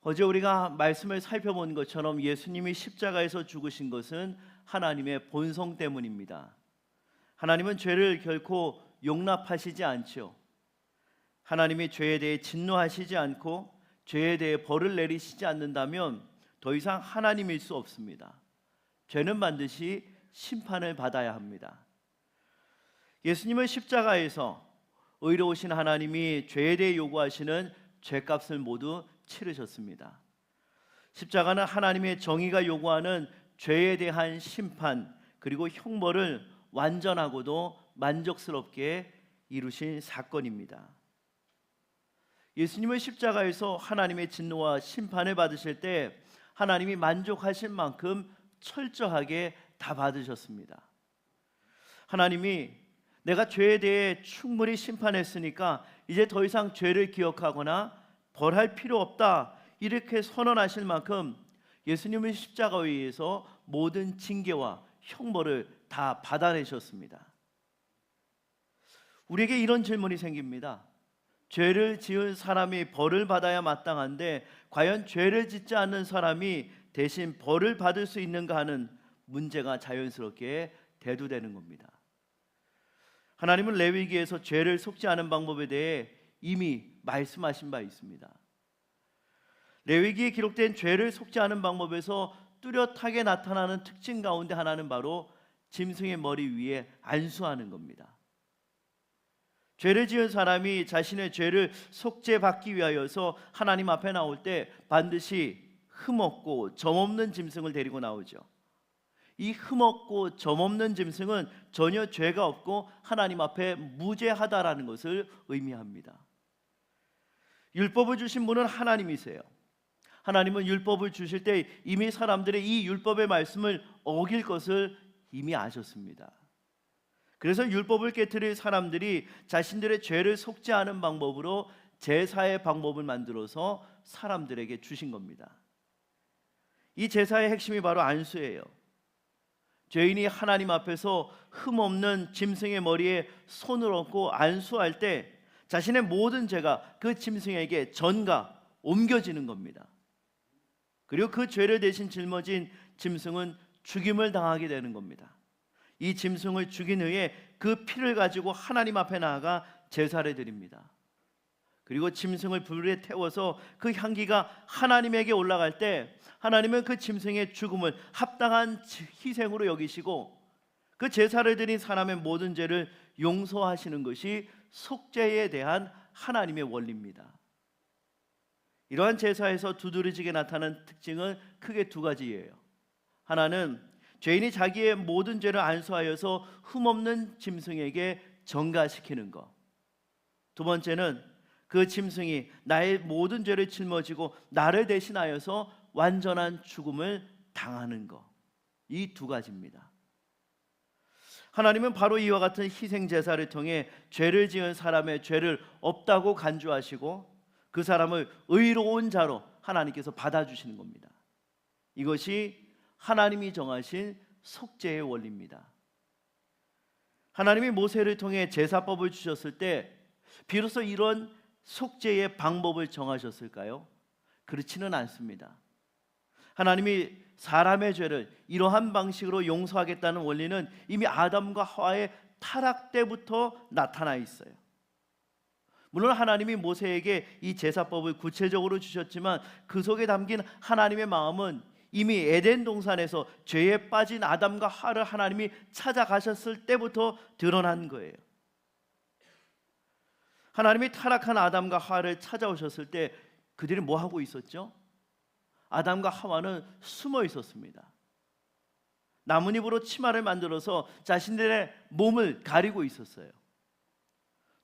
어제 우리가 말씀을 살펴본 것처럼 예수님이 십자가에서 죽으신 것은 하나님의 본성 때문입니다. 하나님은 죄를 결코 용납하시지 않지요. 하나님이 죄에 대해 진노하시지 않고 죄에 대해 벌을 내리시지 않는다면 더 이상 하나님일 수 없습니다. 죄는 반드시 심판을 받아야 합니다. 예수님은 십자가에서 의로우신 하나님이 죄에 대해 요구하시는 죄값을 모두 치르셨습니다. 십자가는 하나님의 정의가 요구하는 죄에 대한 심판 그리고 형벌을 완전하고도 만족스럽게 이루신 사건입니다. 예수님은 십자가에서 하나님의 진노와 심판을 받으실 때 하나님이 만족하실 만큼 철저하게 다 받으셨습니다. 하나님이 내가 죄에 대해 충분히 심판했으니까 이제 더 이상 죄를 기억하거나 벌할 필요 없다 이렇게 선언하실 만큼 예수님은 십자가 위에서 모든 징계와 형벌을 다 받아내셨습니다. 우리에게 이런 질문이 생깁니다. 죄를 지은 사람이 벌을 받아야 마땅한데 과연 죄를 짓지 않는 사람이 대신 벌을 받을 수 있는가 하는 문제가 자연스럽게 대두되는 겁니다. 하나님은 레위기에서 죄를 속지 않은 방법에 대해 이미 말씀하신 바 있습니다. 레위기에 기록된 죄를 속지 않은 방법에서 뚜렷하게 나타나는 특징 가운데 하나는 바로 짐승의 머리 위에 안수하는 겁니다. 죄를 지은 사람이 자신의 죄를 속죄받기 위하여서 하나님 앞에 나올 때 반드시 흠없고 점없는 짐승을 데리고 나오죠. 이 흠없고 점없는 짐승은 전혀 죄가 없고 하나님 앞에 무죄하다라는 것을 의미합니다. 율법을 주신 분은 하나님이세요. 하나님은 율법을 주실 때 이미 사람들의 이 율법의 말씀을 어길 것을 이미 아셨습니다. 그래서 율법을 깨트릴 사람들이 자신들의 죄를 속지 않은 방법으로 제사의 방법을 만들어서 사람들에게 주신 겁니다. 이 제사의 핵심이 바로 안수예요. 죄인이 하나님 앞에서 흠없는 짐승의 머리에 손을 얹고 안수할 때 자신의 모든 죄가 그 짐승에게 전가 옮겨지는 겁니다. 그리고 그 죄를 대신 짊어진 짐승은 죽임을 당하게 되는 겁니다. 이 짐승을 죽인 후에 그 피를 가지고 하나님 앞에 나아가 제사를 드립니다. 그리고 짐승을 불에 태워서 그 향기가 하나님에게 올라갈 때 하나님은 그 짐승의 죽음을 합당한 희생으로 여기시고 그 제사를 드린 사람의 모든 죄를 용서하시는 것이 속죄에 대한 하나님의 원리입니다. 이러한 제사에서 두드러지게 나타나는 특징은 크게 두 가지예요. 하나는 죄인이 자기의 모든 죄를 안수하여서 흠없는 짐승에게 전가시키는 것. 두 번째는 그 짐승이 나의 모든 죄를 짊어지고 나를 대신하여서 완전한 죽음을 당하는 것. 이 두 가지입니다. 하나님은 바로 이와 같은 희생 제사를 통해 죄를 지은 사람의 죄를 없다고 간주하시고 그 사람을 의로운 자로 하나님께서 받아주시는 겁니다. 이것이 하나님이 정하신 속죄의 원리입니다. 하나님이 모세를 통해 제사법을 주셨을 때 비로소 이런 속죄의 방법을 정하셨을까요? 그렇지는 않습니다. 하나님이 사람의 죄를 이러한 방식으로 용서하겠다는 원리는 이미 아담과 하와의 타락 때부터 나타나 있어요. 물론 하나님이 모세에게 이 제사법을 구체적으로 주셨지만 그 속에 담긴 하나님의 마음은 이미 에덴 동산에서 죄에 빠진 아담과 하와를 하나님이 찾아가셨을 때부터 드러난 거예요. 하나님이 타락한 아담과 하와를 찾아오셨을 때 그들이 뭐 하고 있었죠? 아담과 하와는 숨어 있었습니다. 나뭇잎으로 치마를 만들어서 자신들의 몸을 가리고 있었어요.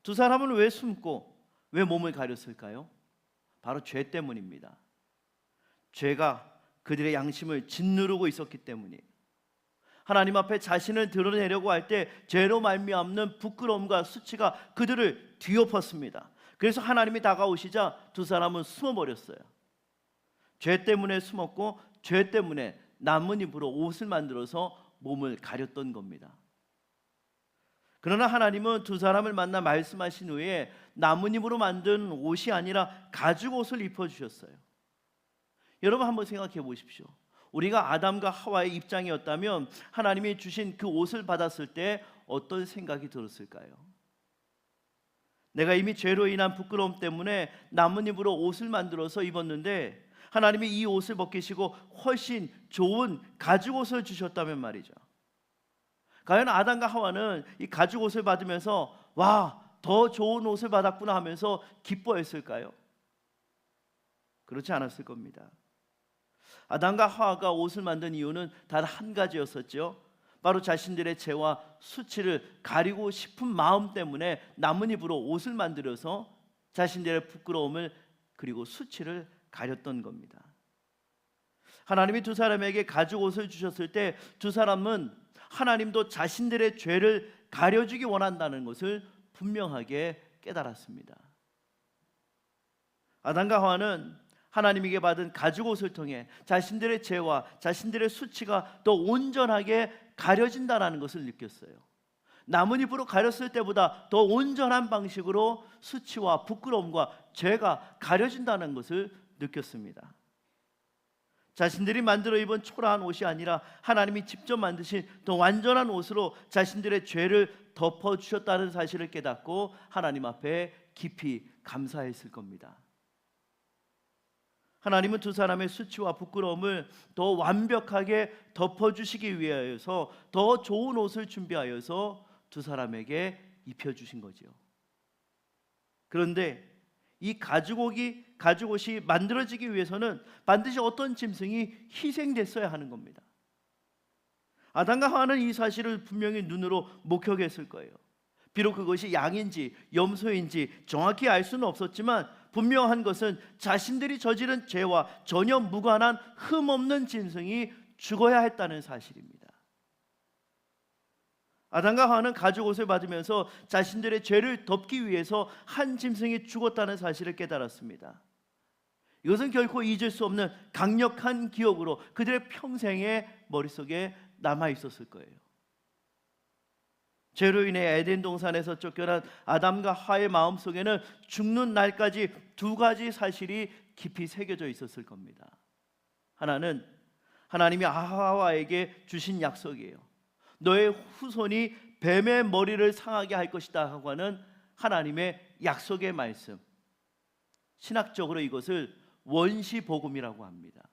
두 사람은 왜 숨고 왜 몸을 가렸을까요? 바로 죄 때문입니다. 죄가 그들의 양심을 짓누르고 있었기 때문이에요. 하나님 앞에 자신을 드러내려고 할 때 죄로 말미암는 부끄러움과 수치가 그들을 뒤엎었습니다. 그래서 하나님이 다가오시자 두 사람은 숨어버렸어요. 죄 때문에 숨었고 죄 때문에 나뭇잎으로 옷을 만들어서 몸을 가렸던 겁니다. 그러나 하나님은 두 사람을 만나 말씀하신 후에 나뭇잎으로 만든 옷이 아니라 가죽 옷을 입혀주셨어요. 여러분 한번 생각해 보십시오. 우리가 아담과 하와의 입장이었다면 하나님이 주신 그 옷을 받았을 때 어떤 생각이 들었을까요? 내가 이미 죄로 인한 부끄러움 때문에 나뭇잎으로 옷을 만들어서 입었는데 하나님이 이 옷을 벗기시고 훨씬 좋은 가죽옷을 주셨다면 말이죠. 과연 아담과 하와는 이 가죽옷을 받으면서 와, 더 좋은 옷을 받았구나 하면서 기뻐했을까요? 그렇지 않았을 겁니다. 아담과 하와가 옷을 만든 이유는 단 한 가지였었죠. 바로 자신들의 죄와 수치를 가리고 싶은 마음 때문에 나뭇잎으로 옷을 만들어서 자신들의 부끄러움을 그리고 수치를 가렸던 겁니다. 하나님이 두 사람에게 가죽 옷을 주셨을 때 두 사람은 하나님도 자신들의 죄를 가려주기 원한다는 것을 분명하게 깨달았습니다. 아담과 하와는 하나님에게 받은 가죽 옷을 통해 자신들의 죄와 자신들의 수치가 더 온전하게 가려진다는 것을 느꼈어요. 나뭇잎으로 가렸을 때보다 더 온전한 방식으로 수치와 부끄러움과 죄가 가려진다는 것을 느꼈습니다. 자신들이 만들어 입은 초라한 옷이 아니라 하나님이 직접 만드신 더 완전한 옷으로 자신들의 죄를 덮어주셨다는 사실을 깨닫고 하나님 앞에 깊이 감사했을 겁니다. 하나님은 두 사람의 수치와 부끄러움을 더 완벽하게 덮어주시기 위하여서 더 좋은 옷을 준비하여서 두 사람에게 입혀주신 거죠. 그런데 이 가죽옷이 만들어지기 위해서는 반드시 어떤 짐승이 희생됐어야 하는 겁니다. 아담과 하와는 이 사실을 분명히 눈으로 목격했을 거예요. 비록 그것이 양인지 염소인지 정확히 알 수는 없었지만 분명한 것은 자신들이 저지른 죄와 전혀 무관한 흠없는 짐승이 죽어야 했다는 사실입니다. 아담과 하와는 가죽옷을 받으면서 자신들의 죄를 덮기 위해서 한 짐승이 죽었다는 사실을 깨달았습니다. 이것은 결코 잊을 수 없는 강력한 기억으로 그들의 평생의 머릿속에 남아 있었을 거예요. 죄로 인해 에덴 동산에서 쫓겨난 아담과 하와의 마음속에는 죽는 날까지 두 가지 사실이 깊이 새겨져 있었을 겁니다. 하나는 하나님이 하와에게 주신 약속이에요. 너의 후손이 뱀의 머리를 상하게 할 것이다 하고 하는 하나님의 약속의 말씀. 신학적으로 이것을 원시복음이라고 합니다.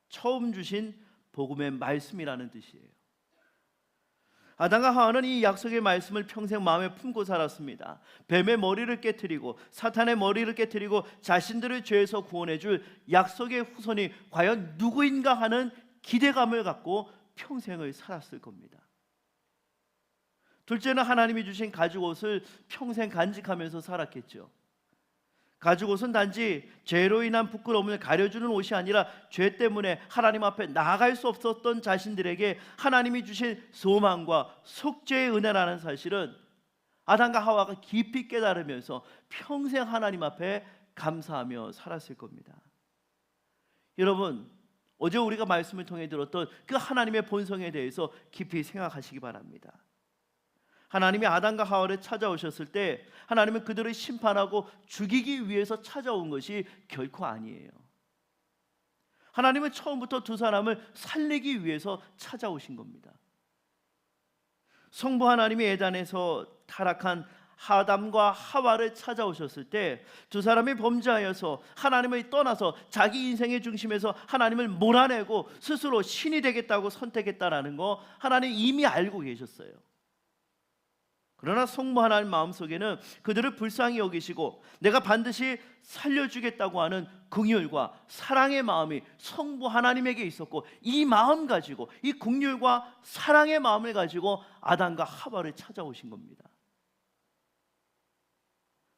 처음 주신 복음의 말씀이라는 뜻이에요. 아담과 하와는 이 약속의 말씀을 평생 마음에 품고 살았습니다. 뱀의 머리를 깨트리고 사탄의 머리를 깨트리고 자신들의 죄에서 구원해 줄 약속의 후손이 과연 누구인가 하는 기대감을 갖고 평생을 살았을 겁니다. 둘째는 하나님이 주신 가죽옷을 평생 간직하면서 살았겠죠. 가죽옷은 단지 죄로 인한 부끄러움을 가려주는 옷이 아니라 죄 때문에 하나님 앞에 나아갈 수 없었던 자신들에게 하나님이 주신 소망과 속죄의 은혜라는 사실은 아담과 하와가 깊이 깨달으면서 평생 하나님 앞에 감사하며 살았을 겁니다. 여러분, 어제 우리가 말씀을 통해 들었던 그 하나님의 본성에 대해서 깊이 생각하시기 바랍니다. 하나님이 아담과 하와를 찾아오셨을 때 하나님은 그들을 심판하고 죽이기 위해서 찾아온 것이 결코 아니에요. 하나님은 처음부터 두 사람을 살리기 위해서 찾아오신 겁니다. 성부 하나님이 에덴에서 타락한 아담과 하와를 찾아오셨을 때 두 사람이 범죄하여서 하나님을 떠나서 자기 인생의 중심에서 하나님을 몰아내고 스스로 신이 되겠다고 선택했다라는 거 하나님 이미 알고 계셨어요. 그러나 성부 하나님 마음속에는 그들을 불쌍히 여기시고 내가 반드시 살려주겠다고 하는 긍휼과 사랑의 마음이 성부 하나님에게 있었고 이 마음 가지고 이 긍휼과 사랑의 마음을 가지고 아담과 하와를 찾아오신 겁니다.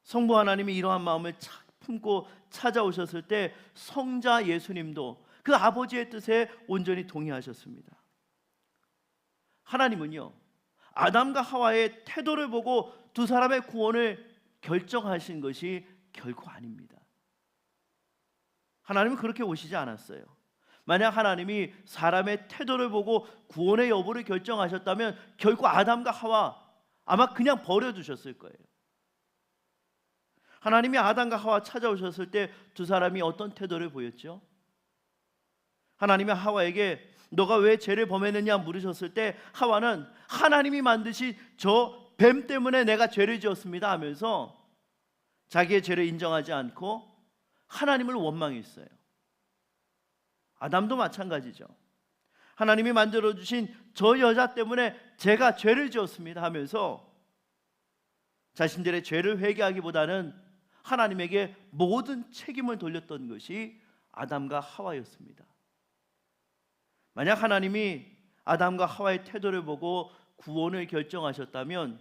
성부 하나님이 이러한 마음을 품고 찾아오셨을 때 성자 예수님도 그 아버지의 뜻에 온전히 동의하셨습니다. 하나님은요 아담과 하와의 태도를 보고 두 사람의 구원을 결정하신 것이 결코 아닙니다. 하나님은 그렇게 오시지 않았어요. 만약 하나님이 사람의 태도를 보고 구원의 여부를 결정하셨다면 결코 아담과 하와 아마 그냥 버려두셨을 거예요. 하나님이 아담과 하와 찾아오셨을 때 두 사람이 어떤 태도를 보였죠? 하나님이 하와에게 너가 왜 죄를 범했느냐 물으셨을 때 하와는 하나님이 만드신 저 뱀 때문에 내가 죄를 지었습니다 하면서 자기의 죄를 인정하지 않고 하나님을 원망했어요. 아담도 마찬가지죠. 하나님이 만들어주신 저 여자 때문에 제가 죄를 지었습니다 하면서 자신들의 죄를 회개하기보다는 하나님에게 모든 책임을 돌렸던 것이 아담과 하와였습니다. 만약 하나님이 아담과 하와의 태도를 보고 구원을 결정하셨다면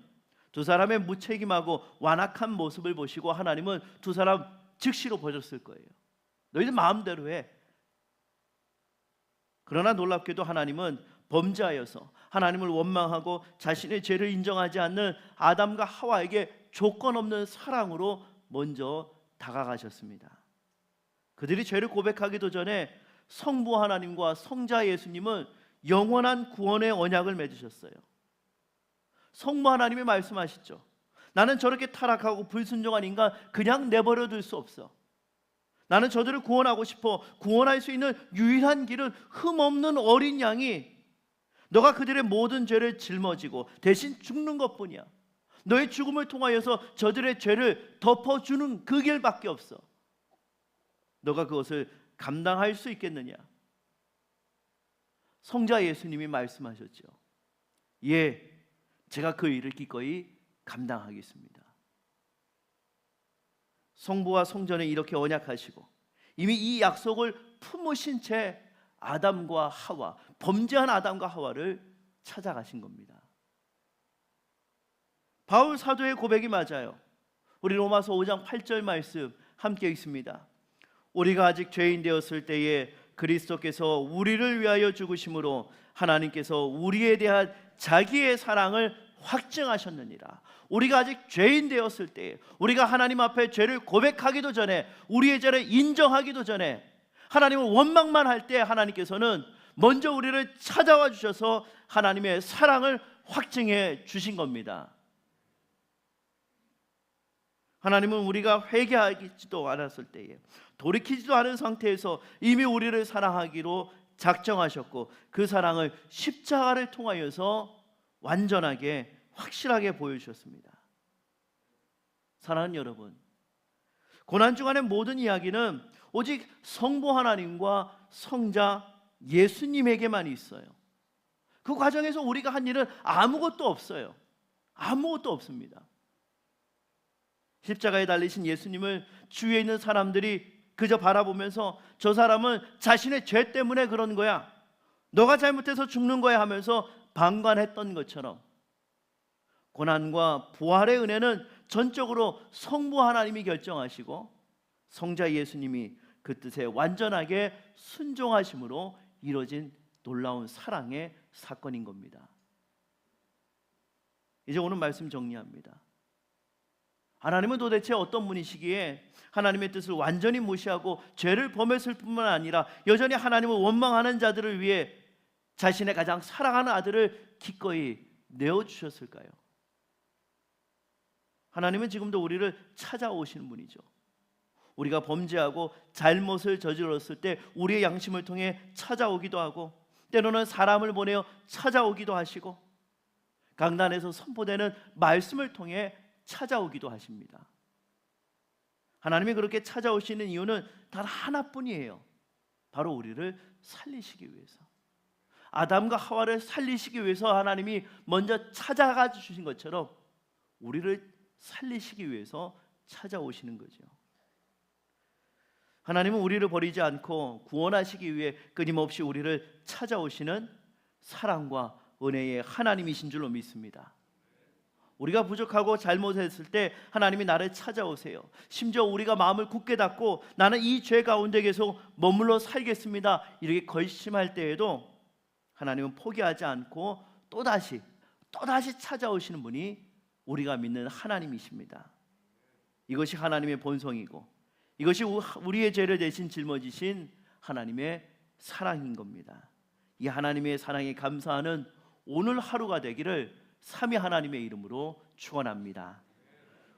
두 사람의 무책임하고 완악한 모습을 보시고 하나님은 두 사람 즉시로 버렸을 거예요. 너희들 마음대로 해. 그러나 놀랍게도 하나님은 범죄하여서 하나님을 원망하고 자신의 죄를 인정하지 않는 아담과 하와에게 조건 없는 사랑으로 먼저 다가가셨습니다. 그들이 죄를 고백하기도 전에 성부 하나님과 성자 예수님은 영원한 구원의 언약을 맺으셨어요. 성부 하나님이 말씀하시죠. 나는 저렇게 타락하고 불순종한 인간 그냥 내버려 둘 수 없어. 나는 저들을 구원하고 싶어. 구원할 수 있는 유일한 길은 흠없는 어린 양이 너가 그들의 모든 죄를 짊어지고 대신 죽는 것뿐이야. 너의 죽음을 통하여서 저들의 죄를 덮어주는 그 길밖에 없어. 너가 그것을 감당할 수 있겠느냐? 성자 예수님이 말씀하셨죠. 예, 제가 그 일을 기꺼이 감당하겠습니다. 성부와 성전에 이렇게 언약하시고 이미 이 약속을 품으신 채 아담과 하와, 범죄한 아담과 하와를 찾아가신 겁니다. 바울 사도의 고백이 맞아요. 우리 로마서 5장 8절 말씀 함께 읽습니다. 우리가 아직 죄인 되었을 때에 그리스도께서 우리를 위하여 죽으심으로 하나님께서 우리에 대한 자기의 사랑을 확증하셨느니라. 우리가 아직 죄인 되었을 때에, 우리가 하나님 앞에 죄를 고백하기도 전에, 우리의 죄를 인정하기도 전에 하나님을 원망만 할 때 하나님께서는 먼저 우리를 찾아와 주셔서 하나님의 사랑을 확증해 주신 겁니다. 하나님은 우리가 회개하지도 않았을 때에, 돌이키지도 않은 상태에서 이미 우리를 사랑하기로 작정하셨고 그 사랑을 십자가를 통하여서 완전하게 확실하게 보여주셨습니다. 사랑하는 여러분, 고난주간의 모든 이야기는 오직 성부 하나님과 성자 예수님에게만 있어요. 그 과정에서 우리가 한 일은 아무것도 없어요. 아무것도 없습니다. 십자가에 달리신 예수님을 주위에 있는 사람들이 그저 바라보면서 저 사람은 자신의 죄 때문에 그런 거야, 너가 잘못해서 죽는 거야 하면서 방관했던 것처럼 고난과 부활의 은혜는 전적으로 성부 하나님이 결정하시고 성자 예수님이 그 뜻에 완전하게 순종하심으로 이루어진 놀라운 사랑의 사건인 겁니다. 이제 오늘 말씀 정리합니다. 하나님은 도대체 어떤 분이시기에 하나님의 뜻을 완전히 무시하고 죄를 범했을 뿐만 아니라 여전히 하나님을 원망하는 자들을 위해 자신의 가장 사랑하는 아들을 기꺼이 내어주셨을까요? 하나님은 지금도 우리를 찾아오시는 분이죠. 우리가 범죄하고 잘못을 저질렀을 때 우리의 양심을 통해 찾아오기도 하고, 때로는 사람을 보내어 찾아오기도 하시고, 강단에서 선포되는 말씀을 통해 찾아오기도 하십니다. 하나님이 그렇게 찾아오시는 이유는 단 하나뿐이에요. 바로 우리를 살리시기 위해서. 아담과 하와를 살리시기 위해서 하나님이 먼저 찾아가 주신 것처럼 우리를 살리시기 위해서 찾아오시는 거죠. 하나님은 우리를 버리지 않고 구원하시기 위해 끊임없이 우리를 찾아오시는 사랑과 은혜의 하나님이신 줄로 믿습니다. 우리가 부족하고 잘못했을 때 하나님이 나를 찾아오세요. 심지어 우리가 마음을 굳게 닫고 나는 이 죄 가운데 계속 머물러 살겠습니다, 이렇게 결심할 때에도 하나님은 포기하지 않고 또다시 찾아오시는 분이 우리가 믿는 하나님이십니다. 이것이 하나님의 본성이고 이것이 우리의 죄를 대신 짊어지신 하나님의 사랑인 겁니다. 이 하나님의 사랑에 감사하는 오늘 하루가 되기를 삼위 하나님의 이름으로 축원합니다.